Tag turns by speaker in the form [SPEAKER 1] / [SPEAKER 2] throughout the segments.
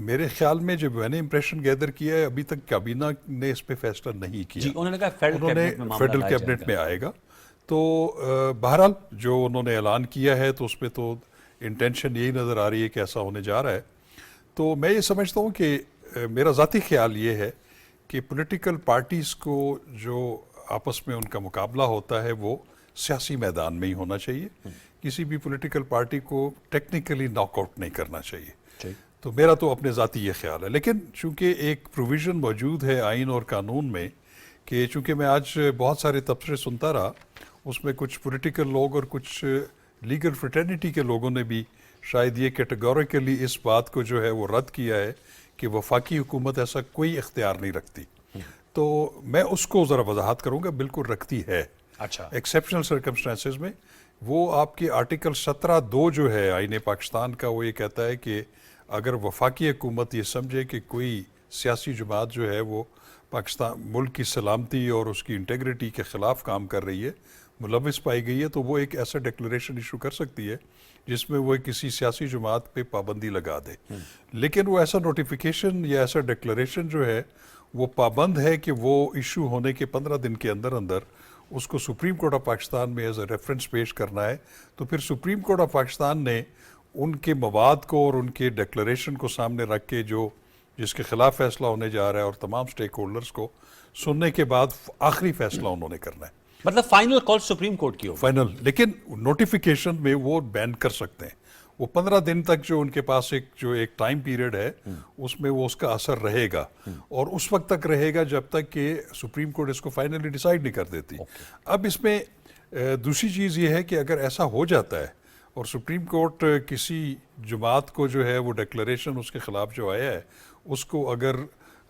[SPEAKER 1] میرے خیال میں جب میں نے امپریشن گیدر کیا ہے ابھی تک کابینہ نے اس پہ فیصلہ نہیں کیا.
[SPEAKER 2] جی انہوں نے کہا
[SPEAKER 1] فیڈرل کیبنٹ میں آئے گا. تو بہرحال جو انہوں نے اعلان کیا ہے تو اس پہ تو انٹینشن یہی نظر آ رہی ہے کہ ایسا ہونے جا رہا ہے. تو میں یہ سمجھتا ہوں کہ میرا ذاتی خیال یہ ہے کہ پولیٹیکل پارٹیز کو جو آپس میں ان کا مقابلہ ہوتا ہے وہ سیاسی میدان میں ہی ہونا چاہیے. کسی بھی پولیٹیکل پارٹی کو ٹیکنیکلی ناک آؤٹ نہیں کرنا چاہیے. تو میرا تو اپنے ذاتی یہ خیال ہے. لیکن چونکہ ایک پروویژن موجود ہے آئین اور قانون میں کہ چونکہ میں آج بہت سارے تبصرے سنتا رہا, اس میں کچھ پولیٹیکل لوگ اور کچھ لیگل فریٹرنیٹی کے لوگوں نے بھی شاید یہ کیٹیگوریکلی اس بات کو جو ہے وہ رد کیا ہے کہ وفاقی حکومت ایسا کوئی اختیار نہیں رکھتی. تو میں اس کو ذرا وضاحت کروں گا. بالکل رکھتی ہے.
[SPEAKER 2] اچھا.
[SPEAKER 1] ایکسیپشنل سرکمسٹانسز میں وہ آپ کے آرٹیکل 17(2) جو ہے آئین پاکستان کا, وہ یہ کہتا ہے کہ اگر وفاقی حکومت یہ سمجھے کہ کوئی سیاسی جماعت جو ہے وہ پاکستان ملک کی سلامتی اور اس کی انٹیگریٹی کے خلاف کام کر رہی ہے, ملوث پائی گئی ہے, تو وہ ایک ایسا ڈکلیریشن ایشو کر سکتی ہے جس میں وہ کسی سیاسی جماعت پہ پابندی لگا دے. لیکن وہ ایسا نوٹیفیکیشن یا ایسا ڈکلیریشن جو ہے وہ پابند ہے کہ وہ ایشو ہونے کے 15 دن کے اندر اندر اس کو سپریم کورٹ آف پاکستان میں ایز اے ریفرنس پیش کرنا ہے. تو پھر سپریم کورٹ آف پاکستان نے ان کے مواد کو اور ان کے ڈکلیریشن کو سامنے رکھ کے جس کے خلاف فیصلہ ہونے جا رہا ہے اور تمام سٹیک ہولڈرز کو سننے کے بعد آخری فیصلہ انہوں نے کرنا ہے.
[SPEAKER 2] مطلب فائنل کال سپریم کورٹ کی ہو.
[SPEAKER 1] فائنل. لیکن نوٹیفیکیشن میں وہ بین کر سکتے ہیں. وہ 15 دن تک جو ان کے پاس ایک ٹائم پیریڈ ہے اس میں وہ اس کا اثر رہے گا, اور اس وقت تک رہے گا جب تک کہ سپریم کورٹ اس کو فائنلی ڈیسائیڈ نہیں کر دیتی. اب اس میں دوسری چیز یہ ہے کہ اگر ایسا ہو جاتا ہے اور سپریم کورٹ کسی جماعت کو جو ہے وہ ڈکلیریشن اس کے خلاف جو آیا ہے اس کو اگر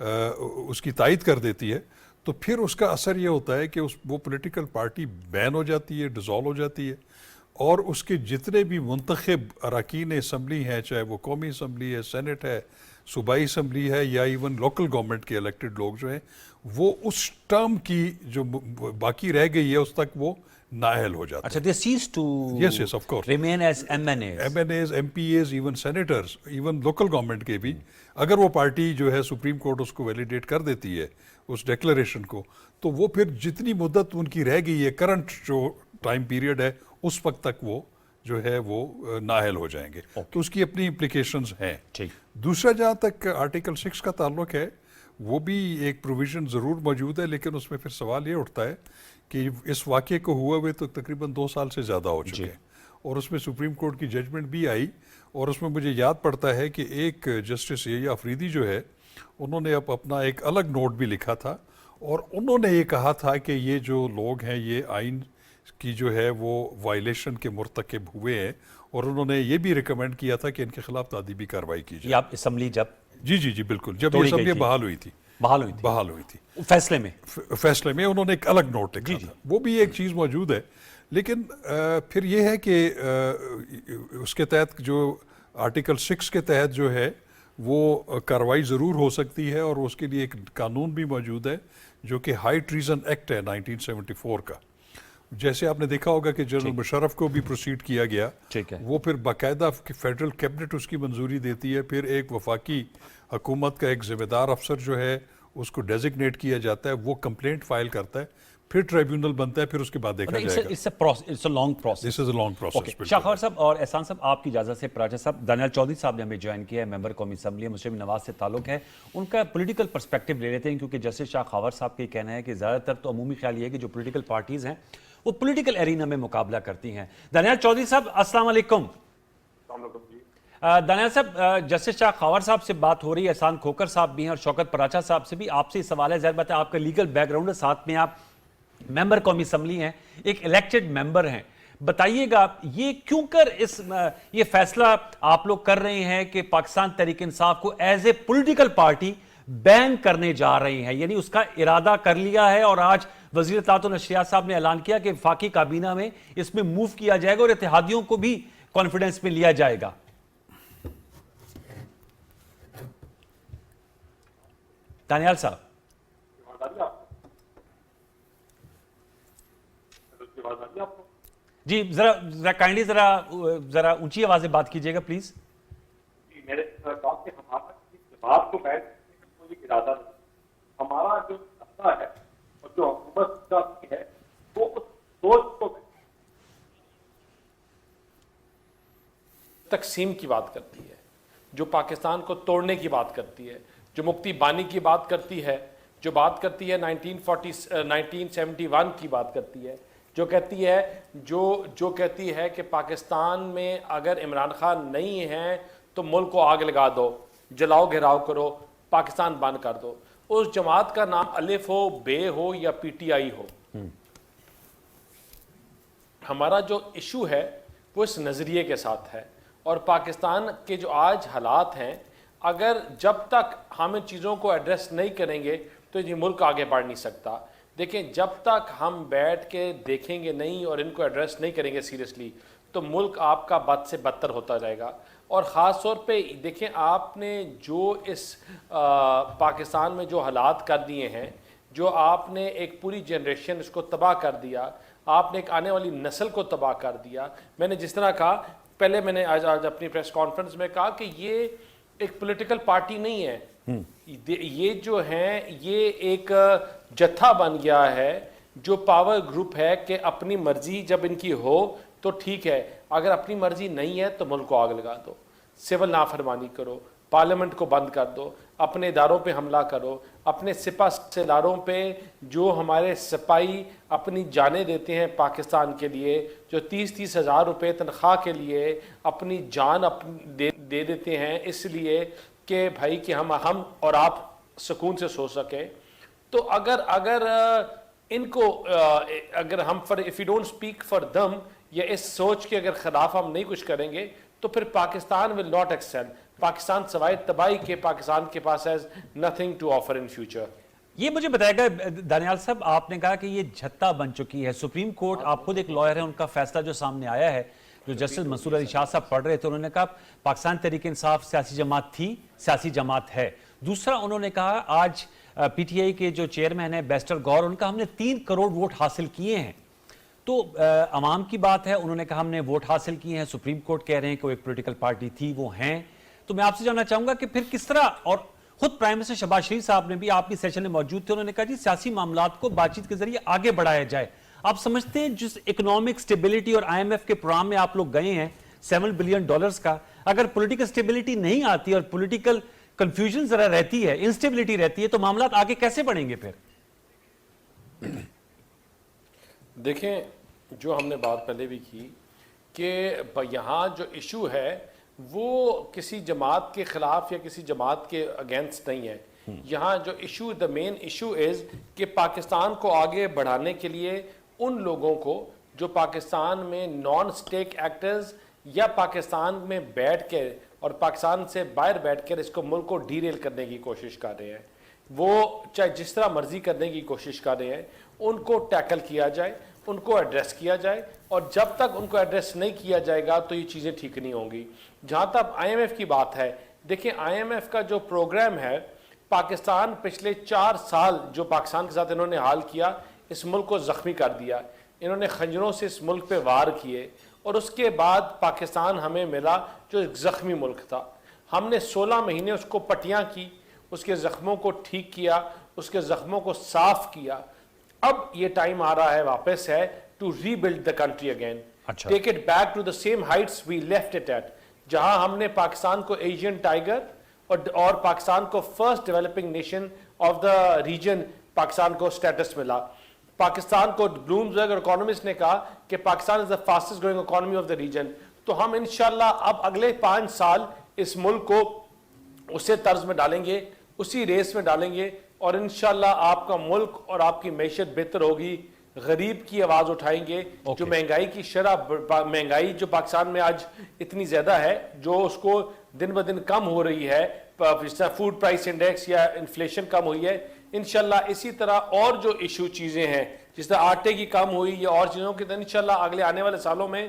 [SPEAKER 1] اس کی تائید کر دیتی ہے تو پھر اس کا اثر یہ ہوتا ہے کہ وہ پولیٹیکل پارٹی بین ہو جاتی ہے, ڈیزالو ہو جاتی ہے, اور اس کے جتنے بھی منتخب اراکین اسمبلی ہیں, چاہے وہ قومی اسمبلی ہے, سینٹ ہے, صوبائی اسمبلی ہے, یا ایون لوکل گورنمنٹ کے الیکٹڈ لوگ جو ہیں, وہ اس ٹرم کی جو باقی رہ گئی ہے اس تک وہ نااہل ہو جاتے ہیں.
[SPEAKER 2] اچھا, they cease to
[SPEAKER 1] yes of course
[SPEAKER 2] remain as MNAs,
[SPEAKER 1] MPAs, even senators, even local government کے بھی, اگر وہ پارٹی جو ہے سپریم کورٹ اس کو ویلیڈیٹ کر دیتی ہے اس ڈیکلیریشن کو, تو وہ پھر جتنی مدت ان کی رہ گئی ہے کرنٹ جو ٹائم پیریڈ ہے اس وقت تک وہ جو ہے وہ نااہل ہو جائیں گے. تو اس کی اپنی امپلیکیشنز ہیں. دوسرا جہاں تک آرٹیکل 6 کا تعلق ہے وہ بھی ایک پروویژن ضرور موجود ہے, لیکن اس میں پھر سوال یہ اٹھتا ہے کہ اس واقعے کو ہوئے ہوئے تو تقریباً 2 سال سے زیادہ ہو چکے ہیں, اور اس میں سپریم کورٹ کی ججمنٹ بھی آئی, اور اس میں مجھے یاد پڑتا ہے کہ ایک جسٹس یحییٰ آفریدی جو ہے انہوں نے اپنا ایک الگ نوٹ بھی لکھا تھا, اور انہوں نے یہ کہا تھا کہ یہ جو لوگ ہیں یہ آئین کی جو ہے وہ وائلیشن کے مرتکب ہوئے ہیں, اور انہوں نے یہ بھی ریکمینڈ کیا تھا کہ ان کے خلاف تعدیبی کارروائی کی جائے.
[SPEAKER 2] یہ آپ اسمبلی جب
[SPEAKER 1] جی بالکل, جب یہ اسمبلی بحال ہوئی تھی فیصلے میں انہوں نے ایک الگ نوٹ لکھا تھا. وہ بھی ایک چیز موجود ہے. لیکن پھر یہ ہے کہ اس کے تحت جو آرٹیکل 6 کے تحت جو ہے وہ کارروائی ضرور ہو سکتی ہے, اور اس کے لیے ایک قانون بھی موجود ہے جو کہ ہائی ٹریزن ایکٹ ہے 1974 کا. جیسے آپ نے دیکھا ہوگا کہ جنرل مشرف کو بھی پروسیڈ کیا گیا, وہ پھر باقاعدہ فیڈرل کیبنٹ اس کی منظوری دیتی ہے, پھر ایک وفاقی حکومت کا ایک ذمہ دار افسر جو ہے اس کو ڈیزگنیٹ کیا جاتا ہے, وہ کمپلینٹ فائل کرتا ہے, پھر ٹریبیونل بنتا ہے, پھر اس کے بعد دیکھا جائے گا. This is a long process.
[SPEAKER 2] شاہ خاور صاحب اور احسان صاحب, آپ کی اجازت سے پراجا صاحب, دانیال چودھری صاحب نے ہمیں جوائن کیا ہے, ممبر قومی اسمبلی ہے, مسلم نواز سے تعلق ہے. ان کا پولیٹیکل پرسپیکٹو لے لیتے ہیں, کیونکہ جسٹس شاہ خاور صاحب کا یہ کہنا ہے کہ زیادہ تر تو عمومی خیال یہ ہے کہ جو پولیٹیکل پارٹیز ہیں وہ پولیٹیکل ایرینا میں مقابلہ کرتی ہیں. دانیال چودھری صاحب السلام علیکم. دانیال صاحب, جسٹس شاہ خاور صاحب سے بات ہو رہی ہے, احسان کھوکر صاحب بھی ہیں, اور شوکت پراچا صاحب سے بھی. آپ سے یہ سوال ہے, ظاہر بات ہے آپ کا لیگل بیک گراؤنڈ ہے, ساتھ میں آپ ممبر قومی اسمبلی ہیں, ایک الیکٹڈ ممبر ہیں. بتائیے گا یہ کیوں کر یہ فیصلہ آپ لوگ کر رہے ہیں کہ پاکستان تحریک انصاف کو ایز اے پولیٹیکل پارٹی بین کرنے جا رہے ہیں, یعنی اس کا ارادہ کر لیا ہے, اور آج وزیر اطلاعات و نشریات صاحب نے اعلان کیا کہ وفاقی کابینہ میں اس میں موو کیا جائے گا اور اتحادیوں کو بھی کانفیڈنس میں لیا جائے گا. دانیال صاحب جی ذرا کائنڈلی ذرا اونچی آواز سے بات کیجیے گا پلیز.
[SPEAKER 3] بات کو بیٹھ کرنے کا کوئی ارادہ نہیں. ہمارا جو مسئلہ ہے اور جو حکومت کا ہے وہ اس سوچ کو
[SPEAKER 4] تقسیم کی بات کرتی ہے, جو پاکستان کو توڑنے کی بات کرتی ہے, جو مفتی بانی کی بات کرتی ہے, جو بات کرتی ہے 1971 کی بات کرتی ہے, جو کہتی ہے جو کہتی ہے کہ پاکستان میں اگر عمران خان نہیں ہے تو ملک کو آگ لگا دو, جلاؤ گھراؤ کرو, پاکستان بند کر دو. اس جماعت کا نام الف ہو, بے ہو یا پی ٹی آئی ہو, ہمارا جو ایشو ہے وہ اس نظریے کے ساتھ ہے. اور پاکستان کے جو آج حالات ہیں, اگر جب تک ہم ان چیزوں کو ایڈریس نہیں کریں گے تو یہ ملک آگے بڑھ نہیں سکتا. دیکھیں, جب تک ہم بیٹھ کے دیکھیں گے نہیں اور ان کو ایڈریس نہیں کریں گے سیریسلی, تو ملک آپ کا بد سے بدتر ہوتا جائے گا. اور خاص طور پہ دیکھیں, آپ نے جو اس پاکستان میں جو حالات کر دیے ہیں, جو آپ نے ایک پوری جنریشن اس کو تباہ کر دیا, آپ نے ایک آنے والی نسل کو تباہ کر دیا. میں نے جس طرح کہا پہلے, میں نے آج اپنی پریس کانفرنس میں کہا کہ یہ ایک پولیٹیکل پارٹی نہیں ہے, یہ جو ہیں یہ ایک جتھا بن گیا ہے جو پاور گروپ ہے کہ اپنی مرضی جب ان کی ہو تو ٹھیک ہے, اگر اپنی مرضی نہیں ہے تو ملک کو آگ لگا دو, سول نافرمانی کرو, پارلیمنٹ کو بند کر دو, اپنے اداروں پہ حملہ کرو, اپنے سپاہ سالاروں پہ جو ہمارے سپاہی اپنی جانیں دیتے ہیں پاکستان کے لیے, جو 30-30 ہزار روپے تنخواہ کے لیے اپنی جان دے دیتے ہیں اس لیے کہ بھائی کہ ہم اور آپ سکون سے سو سکیں. تو اگر ان کو اگر ہم if we don't speak for them, یا اس سوچ کے اگر خلاف ہم نہیں کچھ کریں گے تو پھر Pakistan will not excel. Pakistan سوائے تباہی کے پاکستان کے پاس has nothing to offer in future.
[SPEAKER 2] یہ مجھے بتائے گا دانیال صاحب, آپ نے کہا کہ یہ جھتہ بن چکی ہے. سپریم کورٹ, آپ خود ایک لائر ہیں, ان کا فیصلہ جو سامنے آیا ہے, جو جسٹس منصور علی شاہ صاحب پڑھ رہے تھے, انہوں نے کہا پاکستان تحریک انصاف سیاسی جماعت تھی, سیاسی جماعت ہے. دوسرا انہوں نے کہا آج پی ٹی آئی کے جو چیئرمین ہیں بیسٹر گور, ان کا ہم نے 3 کروڑ ووٹ حاصل کیے ہیں. تو عوام کی بات ہے, انہوں نے کہا ہم نے ووٹ حاصل کیے ہیں, سپریم کورٹ کہہ رہے ہیں کہ وہ ایک پولیٹیکل پارٹی تھی, وہ ہیں. تو میں آپ سے جاننا چاہوں گا کہ پھر کس طرح, اور خود پرائم منسٹر شہباز شریف صاحب نے بھی, آپ کی سیشن میں موجود تھے, انہوں نے کہا جی سیاسی معاملات کو بات چیت کے ذریعے آگے بڑھایا جائے. آپ سمجھتے ہیں جس اکنامک سٹیبلٹی اور آئی ایم ایف کے پروگرام میں آپ لوگ گئے ہیں $7 بلین کا, اگر پولیٹیکل سٹیبلٹی نہیں آتی اور پولیٹیکل کنفیوژن ذرا رہتی ہے, انسٹیبلٹی رہتی ہے, تو معاملات آگے کیسے بڑھیں گے پھر؟
[SPEAKER 4] دیکھیں, جو ہم نے بات پہلے بھی کی کہ یہاں جو ایشو ہے وہ کسی جماعت کے خلاف یا کسی جماعت کے اگینسٹ نہیں ہے. یہاں جو issue, the main issue is کہ پاکستان کو آگے بڑھانے کے لیے ان لوگوں کو جو پاکستان میں نان سٹیک ایکٹرز یا پاکستان میں بیٹھ کے اور پاکستان سے باہر بیٹھ کر اس کو ملک کو ڈی ریل کرنے کی کوشش کر رہے ہیں, وہ چاہے جس طرح مرضی کرنے کی کوشش کر رہے ہیں, ان کو ٹیکل کیا جائے, ان کو ایڈریس کیا جائے. اور جب تک ان کو ایڈریس نہیں کیا جائے گا تو یہ چیزیں ٹھیک نہیں ہوں گی. جہاں تک آئی ایم ایف کی بات ہے, دیکھیں آئی ایم ایف کا جو پروگرام ہے, پاکستان پچھلے 4 سال جو پاکستان کے ساتھ انہوں نے حال کیا, اس ملک کو زخمی کر دیا. انہوں نے خنجروں سے اس ملک پہ وار کیے, اور اس کے بعد پاکستان ہمیں ملا جو ایک زخمی ملک تھا. ہم نے 16 مہینے اس کو پٹیاں کی, اس کے زخموں کو ٹھیک کیا, اس کے زخموں کو صاف کیا. اب یہ ٹائم آ رہا ہے واپس ہے to rebuild the country again, take it back to the same heights we left it at. جہاں ہم نے پاکستان کو ایشین ٹائیگر اور پاکستان کو first developing nation of the region Pakistan کو سٹیٹس ملا. پاکستان کو بلومبرگ اور اکانومسٹ نے کہا کہ Pakistan is the fastest growing economy of the region. تو ہم انشاءاللہ اب اگلے 5 سال اس ملک کو اسی طرز میں ڈالیں گے, اسی ریس میں ڈالیں گے, اور انشاءاللہ آپ کا ملک اور آپ کی معیشت بہتر ہوگی. غریب کی آواز اٹھائیں گے. جو مہنگائی کی شرح, مہنگائی جو پاکستان میں آج اتنی زیادہ ہے, جو اس کو دن بدن کم ہو رہی ہے, فوڈ پرائس انڈیکس یا انفلیشن کم ہوئی ہے, انشاءاللہ اسی طرح اور جو ایشو چیزیں ہیں جس طرح آٹے کی کم ہوئی یا اور چیزوں کی, تو انشاءاللہ اگلے آنے والے سالوں میں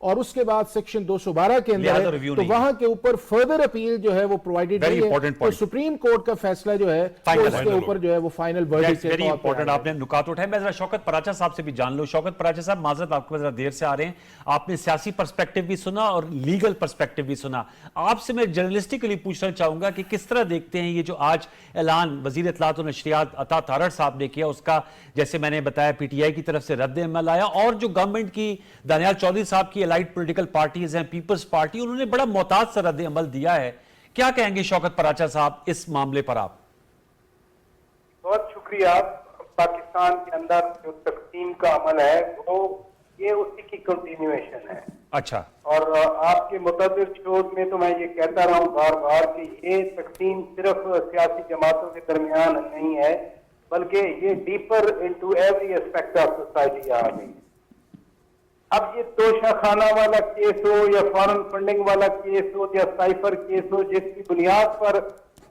[SPEAKER 5] اور اس کے بعد سیکشن 212 کے اندر
[SPEAKER 2] لہذا
[SPEAKER 5] ہے
[SPEAKER 2] review
[SPEAKER 5] تو
[SPEAKER 2] نہیں
[SPEAKER 5] وہاں کے اوپر فردر اپیل جو ہے وہ پرووائڈڈ
[SPEAKER 2] Very
[SPEAKER 5] نہیں ہے
[SPEAKER 2] important
[SPEAKER 5] تو
[SPEAKER 2] point.
[SPEAKER 5] سپریم کورٹ کا فیصلہ جو ہے وہ اس کے اوپر جو ہے وہ فائنل ورڈکٹ
[SPEAKER 2] ویری امپورٹنٹ آپ نے نکات اٹھائے. میں ذرا شوکت پراچا صاحب سے بھی جان لوں. شوکت پراچا صاحب معذرت آپ کو ذرا دیر سے آ رہے ہیں, آپ نے سیاسی پرسپیکٹیو بھی سنا اور لیگل پرسپیکٹیو بھی سنا. آپ سے میں جرنلسٹکلی پوچھنا چاہوں گا کہ کس طرح دیکھتے ہیں یہ جو آج اعلان وزیر اطلاعات و نشریات عطا تارڑ صاحب نے کیا, اس کا جیسے میں نے بتایا پی ٹی آئی کی طرف سے رد عمل آیا, اور جو گورنمنٹ کی دانیال چودھری صاحب کی الائڈ پولیٹیکل پارٹیز ہیں, پیپلز پارٹی, انہوں نے بڑا محتاط سے رد عمل دیا ہے. کیا کہیں گے شوکت پراچا صاحب اس معاملے پر آپ؟
[SPEAKER 3] بہت شکریہ. پاکستان کے اندر جو تقسیم کا عمل ہے وہ یہ اسی کی کنٹینیویشن ہے.
[SPEAKER 2] اچھا,
[SPEAKER 3] اور آپ کے متعدد شوز میں تو میں یہ کہتا رہا ہوں بار بار کہ یہ تقسیم صرف سیاسی جماعتوں کے درمیان نہیں ہے, بلکہ یہ deeper into every aspect of society آ گئی. اب یہ توشہ خانہ والا کیس ہو یا فارن فنڈنگ والا کیس ہو یا سائفر کیس ہو, جس کی بنیاد پر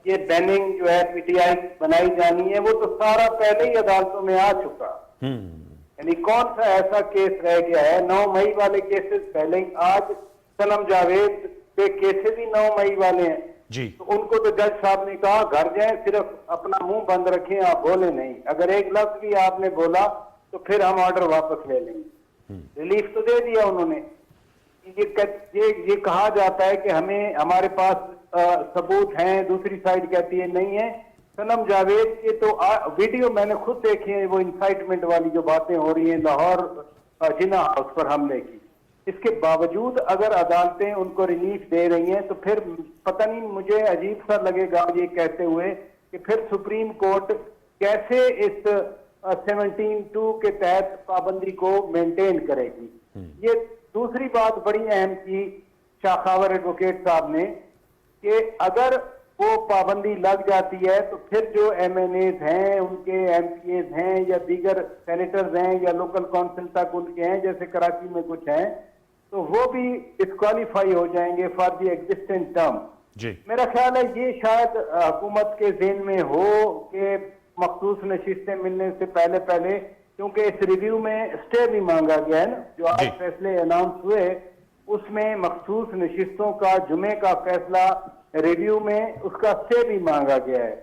[SPEAKER 3] یہ بیننگ جو ہے پی ٹی آئی بنائی جانی ہے, وہ تو سارا پہلے ہی عدالتوں میں آ چکا. یعنی کون سا ایسا کیس رہ گیا ہے؟ 9 مئی والے کیسز پہلے ہی, آج صنم جاوید کے کیسز ہی 9 مئی والے ہیں.
[SPEAKER 2] جی,
[SPEAKER 3] تو ان کو تو جج صاحب نے کہا گھر جائیں, صرف اپنا منہ بند رکھیں, آپ بولے نہیں. اگر ایک لفظ بھی آپ نے بولا تو پھر ہم آرڈر واپس لے لیں گے. ریلیف تو دے دیا انہوں نے. یہ کہا جاتا ہے کہ ہمارے پاس ثبوت ہیں, دوسری سائڈ کہتی ہے نہیں ہے. صنم جاوید کے تو ویڈیو میں نے خود دیکھے ہیں, وہ انسائٹمنٹ والی جو باتیں ہو رہی ہیں لاہور جناح ہاؤس پر حملے کی. اس کے باوجود اگر عدالتیں ان کو ریلیف دے رہی ہیں تو پھر پتہ نہیں, مجھے عجیب سا لگے گا یہ کہتے ہوئے کہ پھر سپریم کورٹ کیسے اس 17(2) کے تحت پابندی کو مینٹین کرے گی. یہ دوسری بات بڑی اہم کی شاخاور ایڈوکیٹ صاحب نے کہ اگر وہ پابندی لگ جاتی ہے تو پھر جو ایم این ایز ہیں, ان کے ایم پی ایز ہیں یا دیگر سینیٹرز ہیں یا لوکل کونسل تک ان کے ہیں, جیسے کراچی میں کچھ ہیں, تو وہ بھی ڈسکوالیفائی ہو جائیں گے فار دی ایگزسٹنٹ ٹرم.
[SPEAKER 2] جی,
[SPEAKER 3] میرا خیال ہے یہ شاید حکومت کے ذہن میں ہو کہ مخصوص نشستیں ملنے سے پہلے, کیونکہ اس ریویو میں اسٹے بھی مانگا گیا ہے نا, جو آج فیصلے اناؤنس ہوئے اس میں مخصوص نشستوں کا جمعے کا فیصلہ ریویو میں اس کا اسٹے بھی مانگا گیا ہے.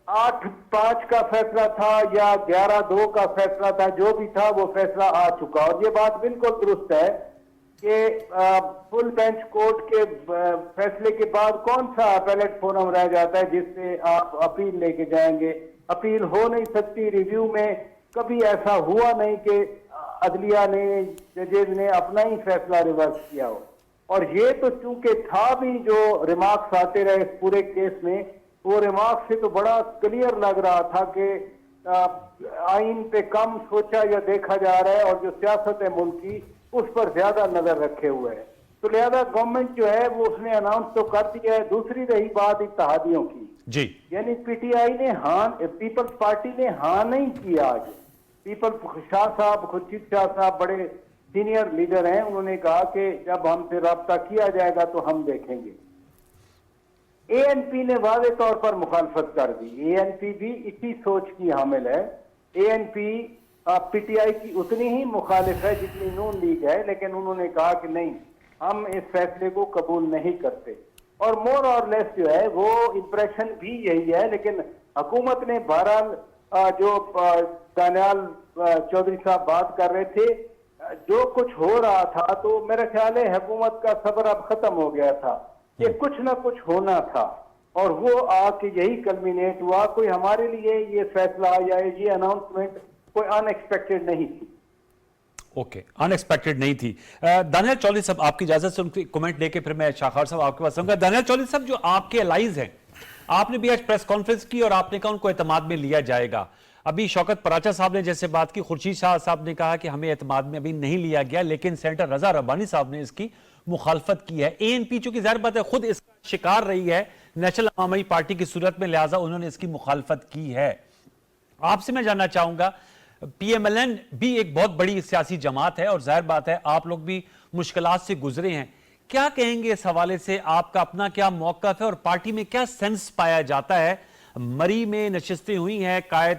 [SPEAKER 3] 8-5 کا فیصلہ تھا یا 11-2 کا فیصلہ تھا, جو بھی تھا وہ فیصلہ آ چکا. اور یہ بات بالکل درست ہے کہ فل بینچ کورٹ کے فیصلے کے بعد کون سا اپیلیٹ فورم رہ جاتا ہے جس سے آپ اپیل لے کے جائیں گے. اپیل ہو نہیں سکتی. ریویو میں کبھی ایسا ہوا نہیں کہ عدلیہ نے, ججز نے اپنا ہی فیصلہ ریورس کیا ہو. اور یہ تو چونکہ تھا بھی, جو ریمارکس آتے رہے اس پورے کیس میں, وہ ریمارکس سے تو بڑا کلیئر لگ رہا تھا کہ آئین پہ کم سوچا یا دیکھا جا رہا ہے, اور جو سیاست ہے ملک کی اس پر زیادہ نظر رکھے ہوئے ہے. تو لہذا گورنمنٹ جو ہے وہ اس نے اناؤنس تو کر دیا ہے. دوسری رہی بات اتحادیوں کی,
[SPEAKER 2] جی,
[SPEAKER 3] یعنی پی ٹی آئی نے پیپلز پارٹی نے ہاں نہیں کیا. آج شاہ صاحب, خورشید شاہ صاحب بڑے سینئر لیڈر ہیں, انہوں نے کہا کہ جب ہم سے رابطہ کیا جائے گا تو ہم دیکھیں گے. اے این پی نے واضح طور پر مخالفت کر دی. اے این پی بھی اسی سوچ کی حامل ہے. اے این پی پی ٹی آئی کی اتنی ہی مخالف ہے جتنی نون لیگ ہے, لیکن انہوں نے کہا کہ نہیں, ہم اس فیصلے کو قبول نہیں کرتے. اور مور اور لیس جو ہے وہ امپریشن بھی یہی ہے. لیکن حکومت نے بہرحال, جو دانیال چودھری صاحب بات کر رہے تھے, جو کچھ ہو رہا تھا, تو میرا خیال ہے حکومت کا صبر اب ختم ہو گیا تھا کہ کچھ نہ کچھ ہونا تھا, اور وہ آ کے یہی کلمینیٹ ہوا. کوئی ہمارے لیے یہ فیصلہ یا یہ اناؤنسمنٹ کوئی ان ایکسپیکٹڈ نہیں تھی.
[SPEAKER 2] اوکے, ان ایکسپیکٹڈ نہیں تھی. دانیال چودھری صاحب, آپ کی اجازت سے ان کی کمنٹ لے کے پھر میں شاخاور صاحب آپ کے پاس آؤں گا. دانیال چودھری صاحب, جو آپ کے الائز ہیں, آپ نے بھی آج پریس کانفرنس کی اور آپ نے کہا ان کو اعتماد میں لیا جائے گا. ابھی شوکت پراچا صاحب نے جیسے بات کی, خورشید شاہ صاحب نے کہا کہ ہمیں اعتماد میں ابھی نہیں لیا گیا, لیکن سینیٹر رضا ربانی صاحب نے اس کی مخالفت کی ہے. اے این پی چونکہ ظاہر بات ہے خود اس کا شکار رہی ہے نیشنل عوامی پارٹی کی صورت میں, لہٰذا انہوں نے اس کی مخالفت کی ہے. آپ سے میں جاننا چاہوں گا, پی ایم ایل این بھی ایک بہت بڑی سیاسی جماعت ہے اور ظاہر بات ہے آپ لوگ بھی مشکلات سے گزرے ہیں, کیا کہیں گے اس حوالے سے؟ آپ کا اپنا کیا موقف ہے اور پارٹی میں کیا سینس پایا جاتا ہے؟ مری میں نشستیں ہوئی ہیں, قائد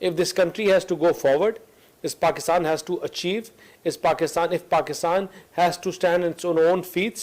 [SPEAKER 4] If this country has to go forward, if Pakistan has to achieve, if Pakistan has to stand on its own feet,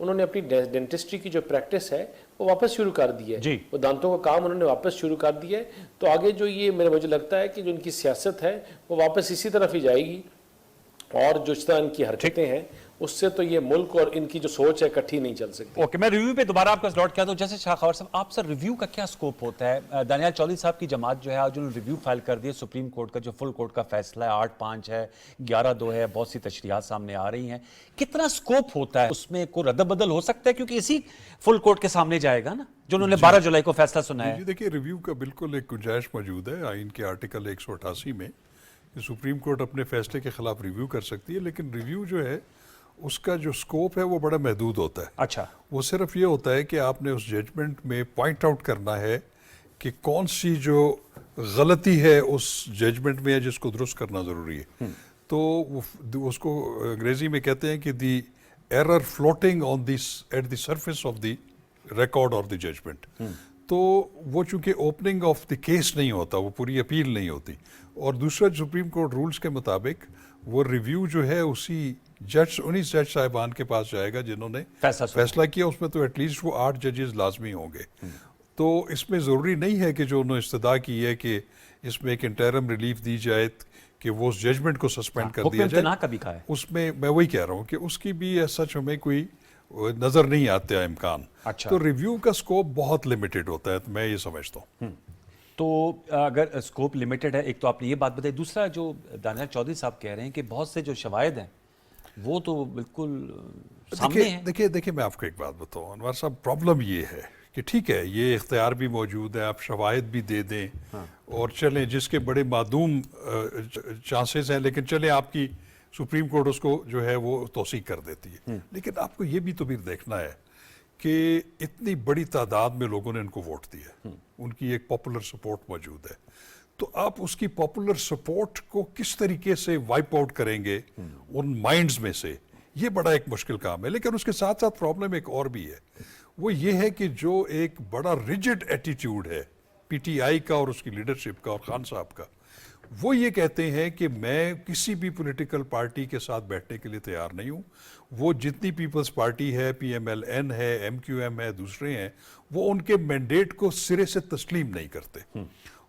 [SPEAKER 4] انہوں نے اپنی ڈینٹسٹری کی جو پریکٹس ہے وہ واپس شروع کر دی ہے
[SPEAKER 2] جی.
[SPEAKER 4] وہ دانتوں کا کام انہوں نے واپس شروع کر دیا ہے. تو آگے جو یہ مجھے لگتا ہے کہ جو ان کی سیاست ہے وہ واپس اسی طرف ہی جائے گی, اور جو اس طرح ان کی حرکتیں ہیں اس سے تو یہ ملک اور ان کی جو سوچ ہے اکٹھی نہیں چل سکتی.
[SPEAKER 2] اوکے, میں ریویو پہ دوبارہ آپ کا لوٹ کیا تو جیسے شاہ خاور صاحب, آپ سر ریویو کا کیا سکوپ ہوتا ہے؟ دانیال چودھری صاحب کی جماعت جو ہے آج انہوں نے ریویو فائل کر دیا سپریم کورٹ کا, جو فل کورٹ کا فیصلہ ہے 8-5 ہے, 11-2 ہے, بہت سی تشریحات سامنے آ رہی ہیں. کتنا سکوپ ہوتا ہے اس میں؟ کوئی رد بدل ہو سکتا ہے کیونکہ اسی فل کورٹ کے سامنے جائے گا نا جو انہوں نے 12 جولائی کو فیصلہ سنایا ہے.
[SPEAKER 1] جی دیکھیے, ریویو کا بالکل ایک گنجائش موجود ہے آئین کے آرٹیکل 188 میں کہ سپریم کورٹ اپنے فیصلے کے خلاف ریویو کر سکتی ہے, لیکن ریویو جو ہے اس کا جو سکوپ ہے وہ بڑا محدود ہوتا ہے.
[SPEAKER 2] اچھا,
[SPEAKER 1] وہ صرف یہ ہوتا ہے کہ آپ نے اس ججمنٹ میں پوائنٹ آؤٹ کرنا ہے کہ کون سی جو غلطی ہے اس ججمنٹ میں ہے جس کو درست کرنا ضروری ہے. تو اس کو انگریزی میں کہتے ہیں کہ the error floating on this at the surface of the record اور دی ججمنٹ. تو وہ چونکہ اوپننگ آف دی کیس نہیں ہوتا, وہ پوری اپیل نہیں ہوتی. اور دوسرا سپریم کورٹ رولز کے مطابق وہ ریویو جو ہے اسی انہی جج صاحبان کے پاس جائے گا جنہوں نے فیصلہ کیا. اس میں تو ایٹ لیسٹ وہ 8 ججز لازمی ہوں گے. تو اس میں ضروری نہیں ہے کہ جو انہوں نے استدعا کی ہے کہ اس میں ایک انٹرم ریلیف دی جائے کہ وہ اس ججمنٹ کو سسپینڈ کر دیا جائے. اس میں میں وہی کہہ رہا ہوں کہ اس کی بھی سچ ہمیں کوئی نظر نہیں آتے امکان. تو ریویو کا سکوپ بہت لمیٹڈ ہوتا ہے, تو میں یہ سمجھتا ہوں.
[SPEAKER 2] تو اگر سکوپ لمیٹڈ ہے, ایک تو آپ نے یہ بات بتائی, دوسرا جو دانیال چودھری صاحب کہہ رہے ہیں کہ بہت سے جو شواہد ہیں وہ تو بالکل سامنے ہیں.
[SPEAKER 1] دیکھیے میں آپ کو ایک بات بتاؤں انور صاحب, پرابلم یہ ہے کہ ٹھیک ہے یہ اختیار بھی موجود ہے, آپ شواہد بھی دے دیں اور چلیں, جس کے بڑے معدوم چانسز ہیں, لیکن چلیں آپ کی سپریم کورٹ اس کو جو ہے وہ توثیق کر دیتی ہے. لیکن آپ کو یہ بھی تو پھر دیکھنا ہے کہ اتنی بڑی تعداد میں لوگوں نے ان کو ووٹ دیا, ان کی ایک پاپولر سپورٹ موجود ہے. تو آپ اس کی پاپولر سپورٹ کو کس طریقے سے وائپ آؤٹ کریں گے ان مائنڈز میں سے, یہ بڑا ایک مشکل کام ہے. لیکن اس کے ساتھ ساتھ پرابلم ایک اور بھی ہے, وہ یہ ہے کہ جو ایک بڑا ریجڈ ایٹیٹیوڈ ہے پی ٹی آئی کا اور اس کی لیڈرشپ کا اور خان صاحب کا, وہ یہ کہتے ہیں کہ میں کسی بھی پولیٹیکل پارٹی کے ساتھ بیٹھنے کے لیے تیار نہیں ہوں. وہ جتنی پیپلز پارٹی ہے, پی ایم ایل این ہے, ایم کیو ایم ہے, دوسرے ہیں, وہ ان کے مینڈیٹ کو سرے سے تسلیم نہیں کرتے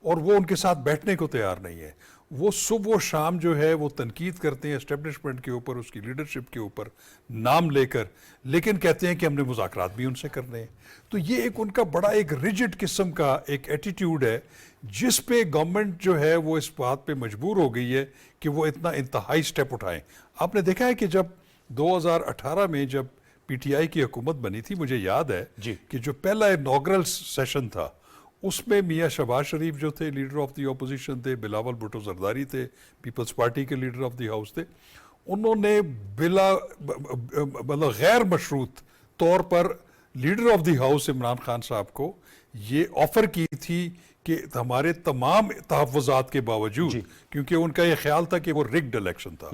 [SPEAKER 1] اور وہ ان کے ساتھ بیٹھنے کو تیار نہیں ہے. وہ صبح و شام جو ہے وہ تنقید کرتے ہیں اسٹیبلشمنٹ کے اوپر, اس کی لیڈرشپ کے اوپر نام لے کر, لیکن کہتے ہیں کہ ہم نے مذاکرات بھی ان سے کرنے ہیں. تو یہ ایک ان کا بڑا ایک ریجڈ قسم کا ایک ایٹیٹیوڈ ہے جس پہ گورنمنٹ جو ہے وہ اس بات پہ مجبور ہو گئی ہے کہ وہ اتنا انتہائی سٹیپ اٹھائیں. آپ نے دیکھا ہے کہ جب 2018 میں جب پی ٹی آئی کی حکومت بنی تھی, مجھے یاد ہے کہ جو پہلا انوگرل سیشن تھا اس میں میاں شہباز شریف جو تھے لیڈر آف دی اپوزیشن تھے, بلاول بھٹو زرداری تھے پیپلز پارٹی کے لیڈر آف دی ہاؤس تھے, انہوں نے مطلب غیر مشروط طور پر leader of the house Imran Khan Sahab کو یہ آفر کی تھی کہ ہمارے تمام تحفظات کے باوجود, کیونکہ ان کا یہ خیال تھا کہ وہ رگڈ الیکشن تھا,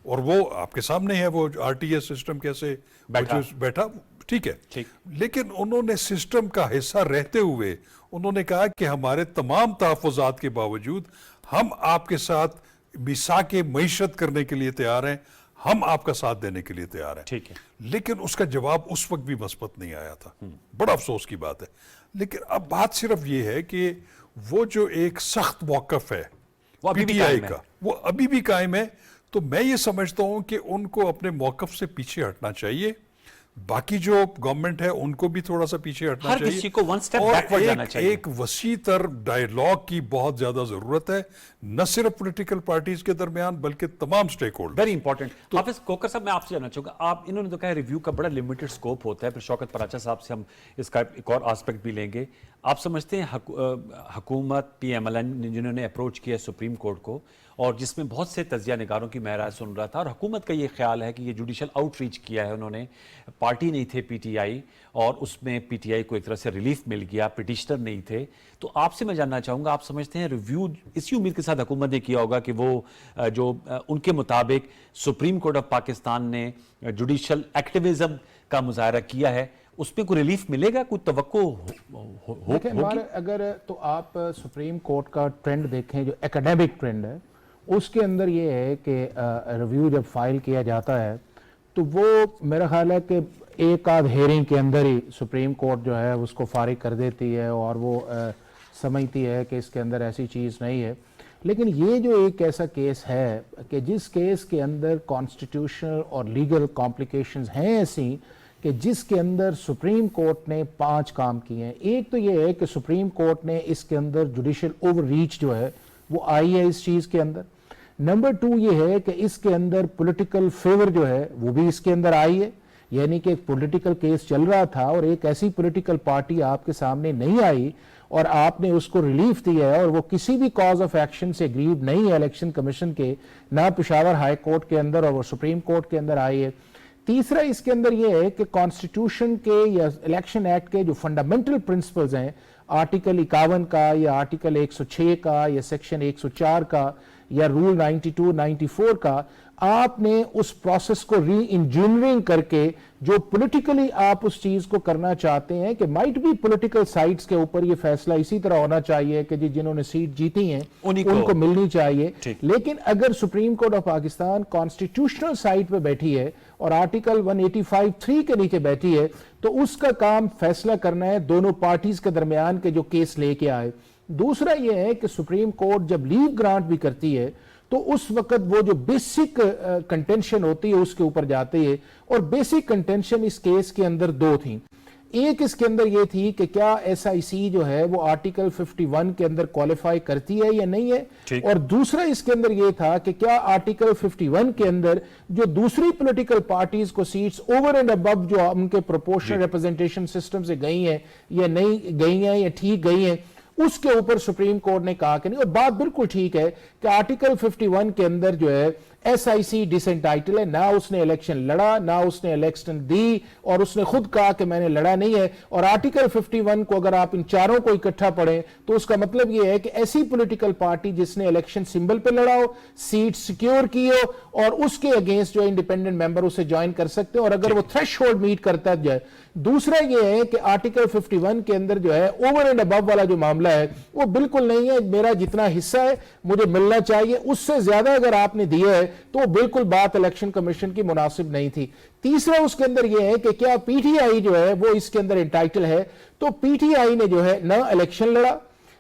[SPEAKER 1] اور وہ آپ کے سامنے ہے وہ آر ٹی ایس سسٹم کیسے بیٹھا, ٹھیک ہے, لیکن انہوں نے سسٹم کا حصہ رہتے ہوئے انہوں نے کہا کہ ہمارے تمام تحفظات کے باوجود ہم آپ کے ساتھ میثاق معیشت کرنے کے لیے تیار ہیں, ہم آپ کا ساتھ دینے کے لیے تیار ہیں.
[SPEAKER 2] ٹھیک ہے,
[SPEAKER 1] لیکن اس کا جواب اس وقت بھی مثبت نہیں آیا تھا. بڑا افسوس کی بات ہے. لیکن اب بات صرف یہ ہے کہ وہ جو ایک سخت موقف ہے پی ٹی آئی کا, وہ ابھی بھی قائم ہے. تو میں یہ سمجھتا ہوں کہ ان کو اپنے موقف سے پیچھے ہٹنا چاہیے. باقی جو گورنمنٹ ہے ان کو بھی تھوڑا سا پیچھے ہٹنا چاہیے,
[SPEAKER 2] کسی کو ون سٹیپ بیکورڈ جانا چاہیے.
[SPEAKER 1] ایک وسیع تر ڈائیلاگ کی بہت زیادہ ضرورت ہے, نہ صرف پولیٹیکل پارٹیز کے درمیان بلکہ تمام سٹیک ہولڈر.
[SPEAKER 2] Very important. حافظ کوکر صاحب, میں آپ سے جاننا چاہوں گا, آپ انہوں نے تو کہا ریویو کا بڑا لمیٹڈ سکوپ ہوتا ہے, پھر شوکت پراچا صاحب سے ہم اس کا ایک اور آسپیکٹ بھی لیں گے. آپ سمجھتے ہیں حکومت پی ایم ایل این جنہوں نے اپروچ کیا سپریم کورٹ کو, اور جس میں بہت سے تجزیہ نگاروں کی میں رائے سن رہا تھا, اور حکومت کا یہ خیال ہے کہ یہ جوڈیشل آؤٹ ریچ کیا ہے انہوں نے, پارٹی نہیں تھے پی ٹی آئی, اور اس میں پی ٹی آئی کو ایک طرح سے ریلیف مل گیا, پٹیشنر نہیں تھے. تو آپ سے میں جاننا چاہوں گا, آپ سمجھتے ہیں ریویو اسی امید کے ساتھ حکومت نے کیا ہوگا کہ وہ جو ان کے مطابق سپریم کورٹ آف پاکستان نے جوڈیشل ایکٹیویزم کا مظاہرہ کیا ہے, اس پہ کوئی ریلیف ملے گا, کوئی توقع ہوگی؟
[SPEAKER 5] اگر تو آپ سپریم کورٹ کا ٹرینڈ دیکھیں جو ایکیڈیمک ٹرینڈ ہے, اس کے اندر یہ ہے کہ ریویو جب فائل کیا جاتا ہے تو وہ میرا خیال ہے کہ ایک آدھ ہیئرنگ کے اندر ہی سپریم کورٹ جو ہے اس کو فارغ کر دیتی ہے اور وہ سمجھتی ہے کہ اس کے اندر ایسی چیز نہیں ہے. لیکن یہ جو ایک ایسا کیس ہے کہ جس کیس کے اندر کانسٹیٹیوشنل اور لیگل کمپلیکیشنز ہیں ایسی کہ جس کے اندر سپریم کورٹ نے 5 کام کیے ہیں. ایک تو یہ ہے کہ سپریم کورٹ نے اس کے اندر جوڈیشل اوور ریچ جو ہے وہ آئی ہے اس چیز کے اندر. نمبر 2 یہ ہے کہ اس کے اندر پولیٹیکل فیور جو ہے وہ بھی اس کے اندر آئی ہے, یعنی کہ ایک پولیٹیکل کیس چل رہا تھا اور ایک ایسی پولیٹیکل پارٹی آپ کے سامنے نہیں آئی اور آپ نے اس کو ریلیف دیا ہے اور وہ کسی بھی کاز آف ایکشن سے گریو نہیں ہے الیکشن کمیشن کے, نہ پشاور ہائی کورٹ کے اندر اور وہ سپریم کورٹ کے اندر آئی ہے. تیسرا اس کے اندر یہ ہے کہ کانسٹیٹیوشن کے یا الیکشن ایکٹ کے جو فنڈامنٹل پرنسپلز ہیں, آرٹیکل 51 کا یا آرٹیکل 106 کا یا سیکشن 104 کا یا رول 92 94 کا, آپ نے اس پروسیس کو ری انجینئرنگ کر کے جو پولیٹیکلی آپ اس چیز کو کرنا چاہتے ہیں کہ مائٹ بھی پولیٹیکل سائٹس کے اوپر یہ فیصلہ اسی طرح ہونا چاہیے کہ جنہوں نے سیٹ جیتی ہیں ان کو ملنی چاہیے. لیکن اگر Supreme Court of Pakistan constitutional side پہ بیٹھی ہے اور آرٹیکل 185(3) کے نیچے بیٹھی ہے تو اس کا کام فیصلہ کرنا ہے دونوں پارٹیز کے درمیان کے جو کیس لے کے آئے. دوسرا یہ ہے کہ سپریم کورٹ جب لیو گرانٹ بھی کرتی ہے تو اس وقت وہ جو بیسک کنٹینشن ہوتی ہے اس کے اوپر جاتے ہیں, اور بیسک کنٹینشن اس کیس کے اندر 2 تھیں. ایک اس کے اندر یہ تھی کہ کیا ایس آئی سی جو ہے وہ آرٹیکل 51 کے اندر کوالیفائی کرتی ہے یا نہیں ہے, اور دوسرا اس کے اندر یہ تھا کہ کیا آرٹیکل 51 کے اندر جو دوسری پولیٹیکل پارٹیز کو سیٹس اوور اینڈ ابو جو ان کے پروپورشنل ریپرزنٹیشن سسٹم سے گئی ہیں یا نہیں گئی ہیں یا ٹھیک گئی ہیں, اس کے اوپر سپریم کورٹ نے کہا کہ نہیں. اور بات بالکل ٹھیک ہے کہ آرٹیکل 51 کے اندر جو ہے S I C dish entitle ہے, نہ اس نے الیکشن لڑا نہ اس نے الیکشن دی, اور اس نے خود کہا کہ میں نے لڑا نہیں ہے. اور آرٹیکل 51 کو اگر آپ ان چاروں کو اکٹھا پڑھیں تو اس کا مطلب یہ ہے کہ ایسی پولیٹیکل پارٹی جس نے الیکشن سمبل پہ لڑا ہو, سیٹ سیکیور کی ہو, اور اس کے اگینسٹ جو انڈیپینڈنٹ ممبر اسے جوائن کر سکتے ہیں, اور اگر وہ تھریش ہولڈ میٹ کرتا جائے. دوسرا یہ ہے کہ آرٹیکل 51 کے اندر جو ہے اوور اینڈ ابو والا جو معاملہ ہے وہ بالکل نہیں ہے, میرا جتنا حصہ ہے مجھے ملنا چاہیے, اس سے زیادہ اگر آپ نے دیا ہے تو وہ بالکل بات الیکشن کمیشن کی مناسب نہیں تھی. تیسرا اس کے اندر یہ ہے کہ کیا پی ٹی آئی جو ہے وہ اس کے اندر انٹائٹل ہے, تو پی ٹی آئی نے جو ہے نہ الیکشن لڑا,